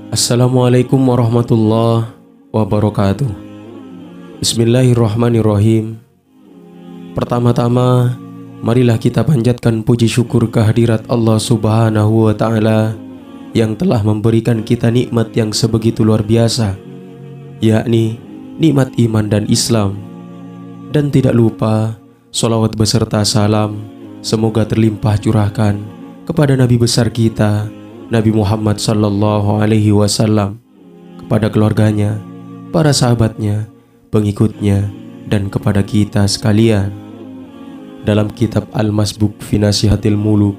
Assalamualaikum warahmatullahi wabarakatuh. Bismillahirrahmanirrahim. Pertama-tama, marilah kita panjatkan puji syukur kehadirat Allah Subhanahu wa Ta'ala yang telah memberikan kita nikmat yang sebegitu luar biasa, yakni nikmat iman dan Islam. Dan tidak lupa, sholawat beserta salam semoga terlimpah curahkan kepada Nabi besar kita, Nabi Muhammad sallallahu alaihi wasallam, kepada keluarganya, para sahabatnya, pengikutnya, dan kepada kita sekalian. Dalam kitab Al-Masbuk fi Nasihatil Muluk,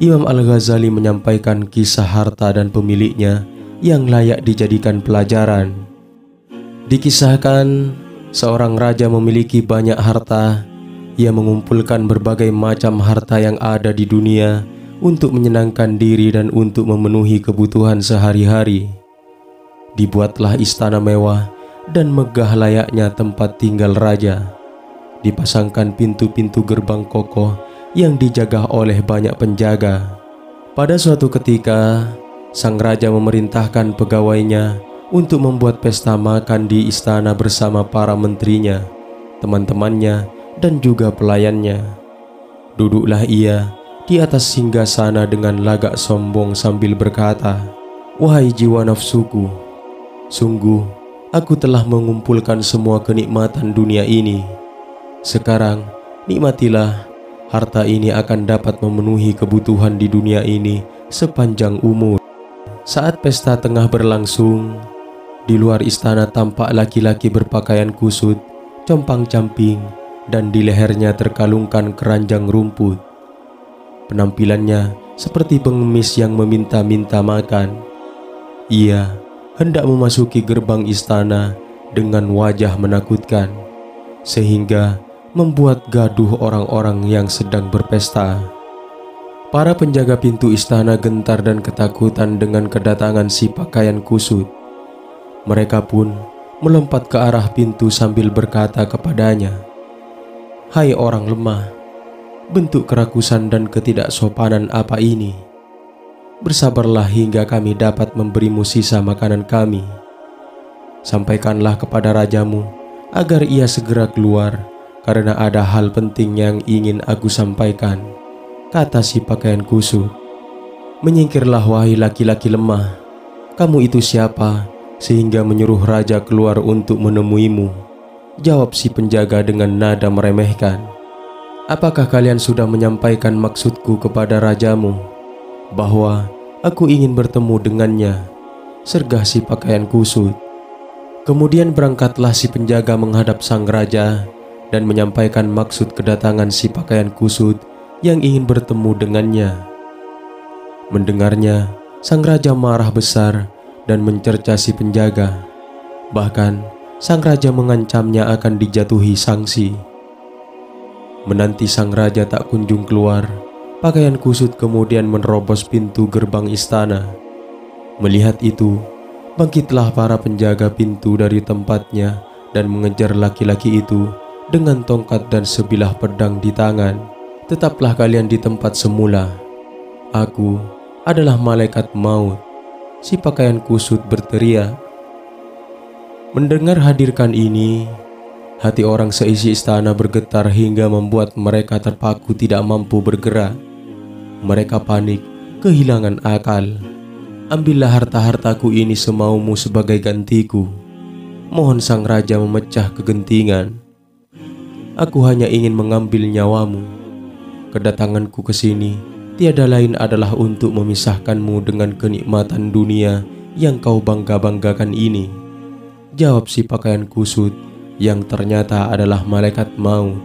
Imam Al-Ghazali menyampaikan kisah harta dan pemiliknya yang layak dijadikan pelajaran. Dikisahkan seorang raja memiliki banyak harta. Ia mengumpulkan berbagai macam harta yang ada di dunia untuk menyenangkan diri dan untuk memenuhi kebutuhan sehari-hari. Dibuatlah istana mewah dan megah layaknya tempat tinggal raja. Dipasangkan pintu-pintu gerbang kokoh yang dijaga oleh banyak penjaga. Pada suatu ketika, sang raja memerintahkan pegawainya untuk membuat pesta makan di istana bersama para menterinya, teman-temannya, dan juga pelayannya. Duduklah ia di atas singgasana dengan lagak sombong sambil berkata, "Wahai jiwa nafsuku, sungguh aku telah mengumpulkan semua kenikmatan dunia ini. Sekarang nikmatilah, harta ini akan dapat memenuhi kebutuhan di dunia ini sepanjang umur." Saat pesta tengah berlangsung, di luar istana tampak laki-laki berpakaian kusut, compang-camping, dan di lehernya terkalungkan keranjang rumput. Penampilannya seperti pengemis yang meminta-minta makan. Ia hendak memasuki gerbang istana dengan wajah menakutkan, sehingga membuat gaduh orang-orang yang sedang berpesta. Para penjaga pintu istana gentar dan ketakutan dengan kedatangan si pakaian kusut. Mereka pun melompat ke arah pintu sambil berkata kepadanya, "Hai orang lemah, bentuk kerakusan dan ketidaksopanan apa ini? Bersabarlah hingga kami dapat memberimu sisa makanan kami. Sampaikanlah kepada rajamu agar ia segera keluar, karena ada hal penting yang ingin aku sampaikan," kata si pakaian kusut. "Menyingkirlah wahai laki-laki lemah. Kamu itu siapa sehingga menyuruh raja keluar untuk menemuimu?" Jawab si penjaga dengan nada meremehkan. "Apakah kalian sudah menyampaikan maksudku kepada rajamu? Bahwa aku ingin bertemu dengannya," sergah si pakaian kusut. Kemudian berangkatlah si penjaga menghadap sang raja dan menyampaikan maksud kedatangan si pakaian kusut yang ingin bertemu dengannya. Mendengarnya, sang raja marah besar dan mencerca si penjaga. Bahkan sang raja mengancamnya akan dijatuhi sanksi. Menanti sang raja tak kunjung keluar, pakaian kusut kemudian menerobos pintu gerbang istana. Melihat itu, bangkitlah para penjaga pintu dari tempatnya dan mengejar laki-laki itu dengan tongkat dan sebilah pedang di tangan. "Tetaplah kalian di tempat semula. Aku adalah malaikat maut," si pakaian kusut berteriak. Mendengar hadirkan ini, hati orang seisi istana bergetar hingga membuat mereka terpaku tidak mampu bergerak. Mereka panik, kehilangan akal. "Ambillah harta-hartaku ini semaumu sebagai gantiku," mohon sang raja memecah kegentingan. "Aku hanya ingin mengambil nyawamu. Kedatanganku ke sini tiada lain adalah untuk memisahkanmu dengan kenikmatan dunia yang kau bangga-banggakan ini," jawab si pakaian kusut yang ternyata adalah malaikat maut.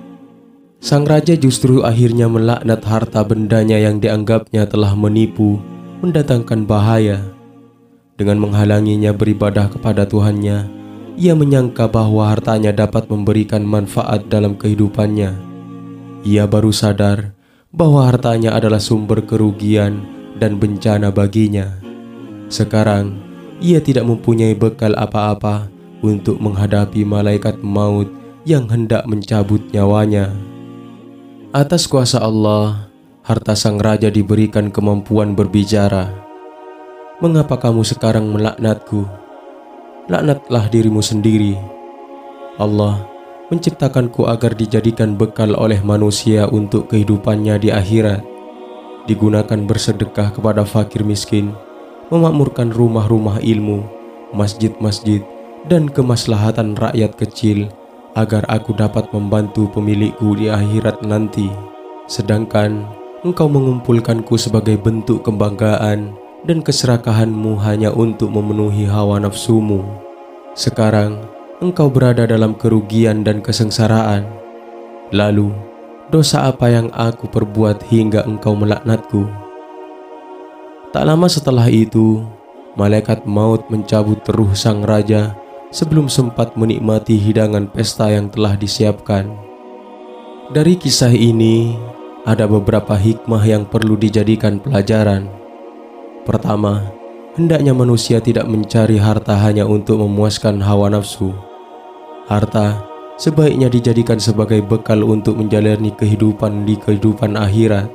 Sang raja justru akhirnya melaknat harta bendanya yang dianggapnya telah menipu, mendatangkan bahaya. Dengan menghalanginya beribadah kepada Tuhannya, ia menyangka bahwa hartanya dapat memberikan manfaat dalam kehidupannya. Ia baru sadar bahwa hartanya adalah sumber kerugian dan bencana baginya. Sekarang, ia tidak mempunyai bekal apa-apa untuk menghadapi malaikat maut yang hendak mencabut nyawanya. Atas kuasa Allah, harta sang raja diberikan kemampuan berbicara. Mengapa kamu sekarang melaknatku? Laknatlah dirimu sendiri. Allah menciptakanku agar dijadikan bekal oleh manusia untuk kehidupannya di akhirat, digunakan bersedekah kepada fakir miskin, memakmurkan rumah-rumah ilmu, masjid-masjid, dan kemaslahatan rakyat kecil, agar aku dapat membantu pemilikku di akhirat nanti. Sedangkan engkau mengumpulkanku sebagai bentuk kebanggaan dan keserakahanmu hanya untuk memenuhi hawa nafsumu. Sekarang engkau berada dalam kerugian dan kesengsaraan. Lalu, dosa apa yang aku perbuat hingga engkau melaknatku? Tak lama setelah itu, malaikat maut mencabut ruh sang raja sebelum sempat menikmati hidangan pesta yang telah disiapkan. Dari kisah ini, ada beberapa hikmah yang perlu dijadikan pelajaran. Pertama, hendaknya manusia tidak mencari harta hanya untuk memuaskan hawa nafsu. Harta sebaiknya dijadikan sebagai bekal untuk menjalani kehidupan di kehidupan akhirat.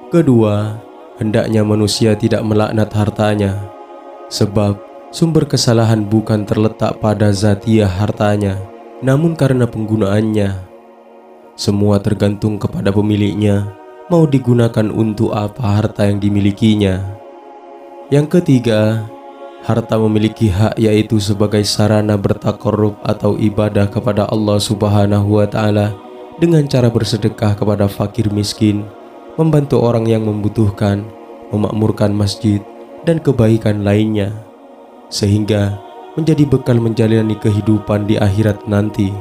Kedua, hendaknya manusia tidak melaknat hartanya, sebab sumber kesalahan bukan terletak pada zatiah hartanya, namun karena penggunaannya. Semua tergantung kepada pemiliknya, mau digunakan untuk apa harta yang dimilikinya. Yang ketiga, harta memiliki hak, yaitu sebagai sarana bertakarrub atau ibadah kepada Allah Subhanahu wa Ta'ala dengan cara bersedekah kepada fakir miskin, membantu orang yang membutuhkan, memakmurkan masjid, dan kebaikan lainnya, sehingga menjadi bekal menjalani kehidupan di akhirat nanti.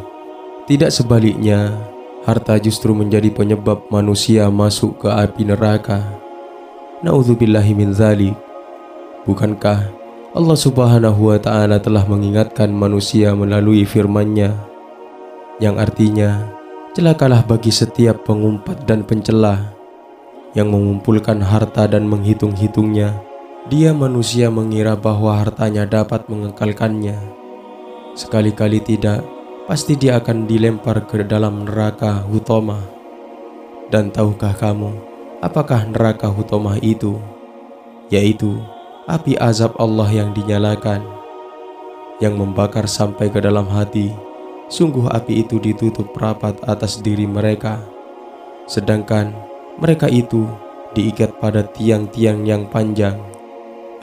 Tidak sebaliknya, harta justru menjadi penyebab manusia masuk ke api neraka. Na'udzubillahi min dzalik. Bukankah Allah Subhanahu wa Ta'ala telah mengingatkan manusia melalui firman-Nya, yang artinya, celakalah bagi setiap pengumpat dan pencela yang mengumpulkan harta dan menghitung-hitungnya. Dia manusia mengira bahwa hartanya dapat mengekalkannya. Sekali-kali tidak, pasti dia akan dilempar ke dalam neraka Huthomah. Dan tahukah kamu, apakah neraka Huthomah itu? Yaitu api azab Allah yang dinyalakan, yang membakar sampai ke dalam hati. Sungguh api itu ditutup rapat atas diri mereka, sedangkan mereka itu diikat pada tiang-tiang yang panjang.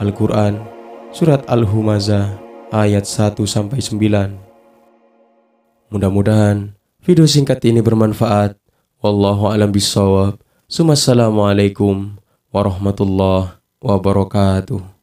Al-Quran, Surat Al-Humazah, ayat 1-9. Mudah-mudahan video singkat ini bermanfaat. Wallahu a'lam bishawab. Assalamualaikum warahmatullahi wabarakatuh.